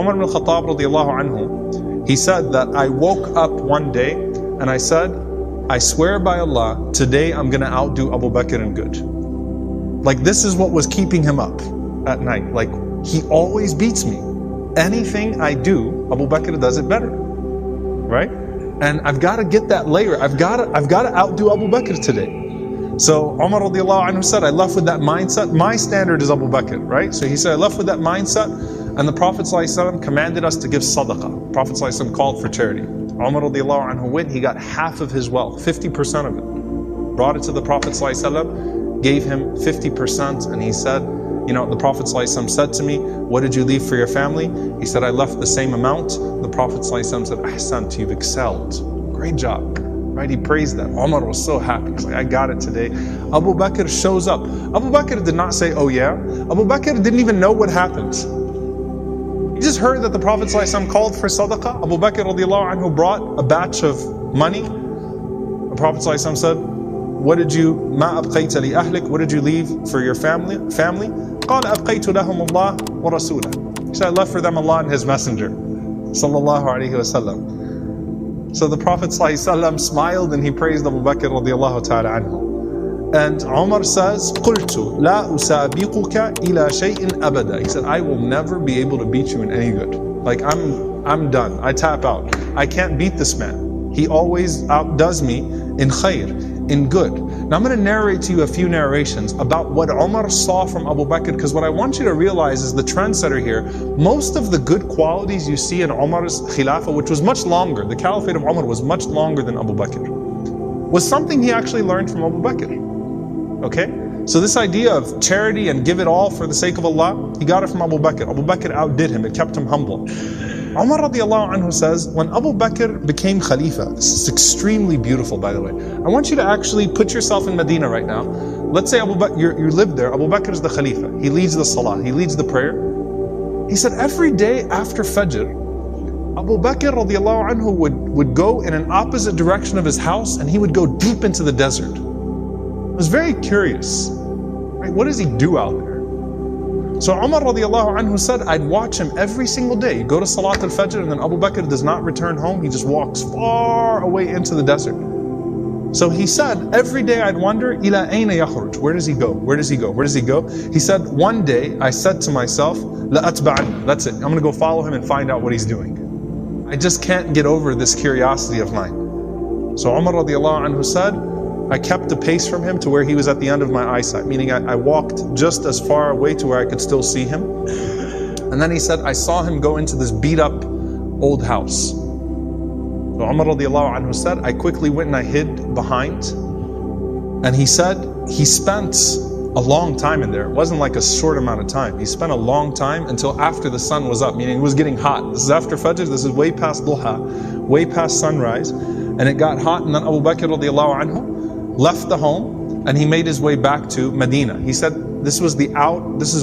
Umar Ibn Al-Khattab radiallahu anhu, he said that I woke up one day and I said, I swear by Allah, today I'm going to outdo Abu Bakr in good. Like, this is what was keeping him up at night. Like, he always beats me. Anything I do, Abu Bakr does it better, right? And I've got to get that layer. I've got to outdo Abu Bakr today. So Umar radiallahu anhu said, I left with that mindset. My standard is Abu Bakr, right? So he said, I left with that mindset, and the Prophet ﷺ commanded us to give sadaqah. Prophet ﷺ called for charity. Umar radiallahu anhu went, he got half of his wealth, 50% of it. Brought it to the Prophet ﷺ, gave him 50%, and he said, you know, the Prophet ﷺ said to me, what did you leave for your family? He said, I left the same amount. The Prophet ﷺ said, 𝗓𝗓𝗓, you've excelled. Great job. Right? He praised that. Umar was so happy. He's like, I got it today. Abu Bakr shows up. Abu Bakr did not say, oh yeah. Abu Bakr didn't even know what happened. He just heard that the Prophet ﷺ called for sadaqah. Abu Bakr radiallahu anhu brought a batch of money. The Prophet ﷺ said, what did you, 𝗬𝗂𝗽𝗪𝗟𝗘𝗗𝗚, what did you leave for your family? قال أبقيت لهم الله ورسوله. He said, I left for them Allah and His Messenger. Sallallahu alayhi wa sallam. So the Prophet ﷺ smiled and he praised Abu Bakr radiallahu ta'ala anhu. And Umar says, قُلْتُ لَا أُسَابِقُكَ إِلَى شَيْءٍ أَبَدًا. He said, I will never be able to beat you in any good. Like, I'm done. I tap out. I can't beat this man. He always outdoes me in khair, in good. Now I'm going to narrate to you a few narrations about what Umar saw from Abu Bakr, because what I want you to realize is the trendsetter here. Most of the good qualities you see in Umar's Khilafah, which was much longer, the Caliphate of Umar was much longer than Abu Bakr, was something he actually learned from Abu Bakr. Okay? So this idea of charity and give it all for the sake of Allah, he got it from Abu Bakr. Abu Bakr outdid him, it kept him humble. Umar radiallahu anhu says, when Abu Bakr became Khalifa, this is extremely beautiful by the way. I want you to actually put yourself in Medina right now. Let's say Abu Bakr, you live there, Abu Bakr is the Khalifa. He leads the Salah, he leads the prayer. He said every day after Fajr, Abu Bakr radiallahu anhu would go in an opposite direction of his house and he would go deep into the desert. I was very curious, right? What does he do out there? So Umar radiallahu anhu said, I'd watch him every single day. You go to Salat al-Fajr and then Abu Bakr does not return home. He just walks far away into the desert. So he said, every day I'd wonder, إِلَىٰ أَيْنَ يَخْرُجْ? Where does he go? Where does he go? Where does he go? He said, one day I said to myself, لَأَتْبَعَنِي. That's it. I'm going to go follow him and find out what he's doing. I just can't get over this curiosity of mine. So Umar radiallahu anhu said, I kept the pace from him to where he was at the end of my eyesight, meaning I walked just as far away to where I could still see him. And then he said, I saw him go into this beat up old house. So Umar radiallahu anhu said, I quickly went and I hid behind. And he said, he spent a long time in there. It wasn't like a short amount of time. He spent a long time until after the sun was up, meaning it was getting hot. This is after Fajr, this is way past Duha, way past sunrise. And it got hot, and then Abu Bakr radiallahu anhu left the home and he made his way back to Medina. He said this is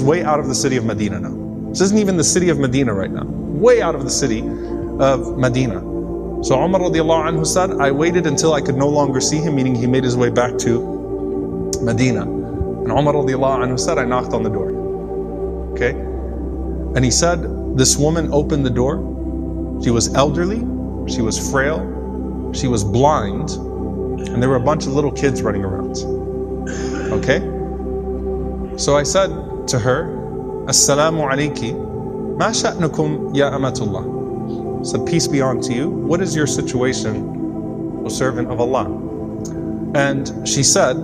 way out of the city of Medina now. This isn't even the city of Medina right now. Way out of the city of Medina. So Umar radiallahu anhu said, I waited until I could no longer see him, meaning he made his way back to Medina. And Umar radiallahu anhu said, I knocked on the door. Okay? And he said, this woman opened the door. She was elderly, she was frail, she was blind, and there were a bunch of little kids running around. Okay? So I said to her, Assalamu alayki, ma sha'nukum ya amatullah. I said, peace be unto you. What is your situation, O servant of Allah? And she said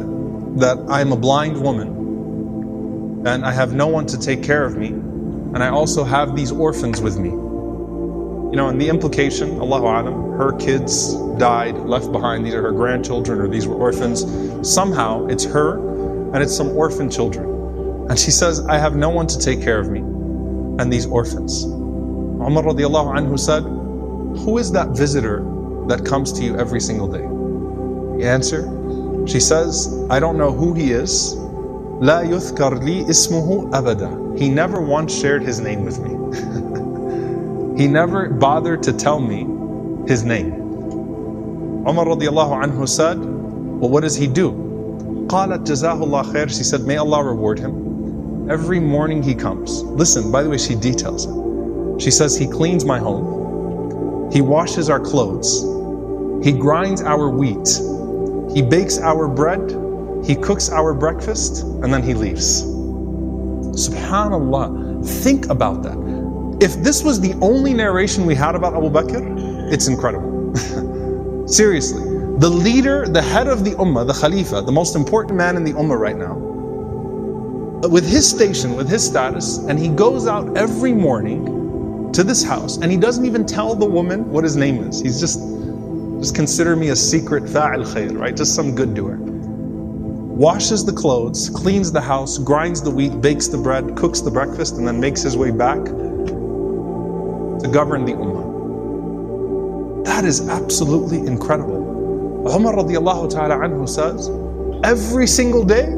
that I am a blind woman and I have no one to take care of me, and I also have these orphans with me. You know, and the implication, Allahu A'lam, her kids died, left behind, these are her grandchildren or these were orphans. Somehow it's her and it's some orphan children. And she says, I have no one to take care of me and these orphans. Umar radiallahu anhu said, who is that visitor that comes to you every single day? The answer, she says, I don't know who he is. لا يذكر لي اسمه أبدا. He never once shared his name with me. He never bothered to tell me his name. Umar radiallahu anhu said, well, what does he do? قالت جزاه الله خير. She said, may Allah reward him. Every morning he comes. Listen, by the way, she details it. She says, he cleans my home, he washes our clothes, he grinds our wheat, he bakes our bread, he cooks our breakfast, and then he leaves. Subhanallah, think about that. If this was the only narration we had about Abu Bakr, it's incredible. Seriously, the leader, the head of the ummah, the Khalifa, the most important man in the ummah right now, with his station, with his status, and he goes out every morning to this house, and he doesn't even tell the woman what his name is. He's just consider me a secret fa'il khair, right? Just some good doer. Washes the clothes, cleans the house, grinds the wheat, bakes the bread, cooks the breakfast, and then makes his way back to govern the ummah. That is absolutely incredible. Umar radiallahu ta'ala anhu says, every single day,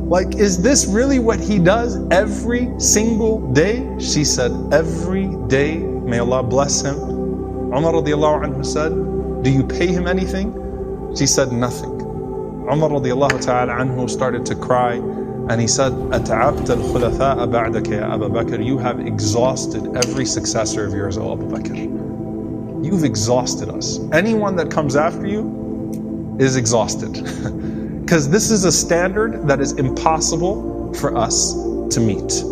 like, is this really what he does every single day? She said, every day, may Allah bless him. Umar radiallahu anhu said, do you pay him anything? She said, nothing. Umar radiallahu ta'ala anhu started to cry, and he said, 𝗬𝗓𝗏𝗡𝗦 ya Abu Bakr, you have exhausted every successor of yours, O Abu Bakr. You've exhausted us. Anyone that comes after you is exhausted. Because this is a standard that is impossible for us to meet.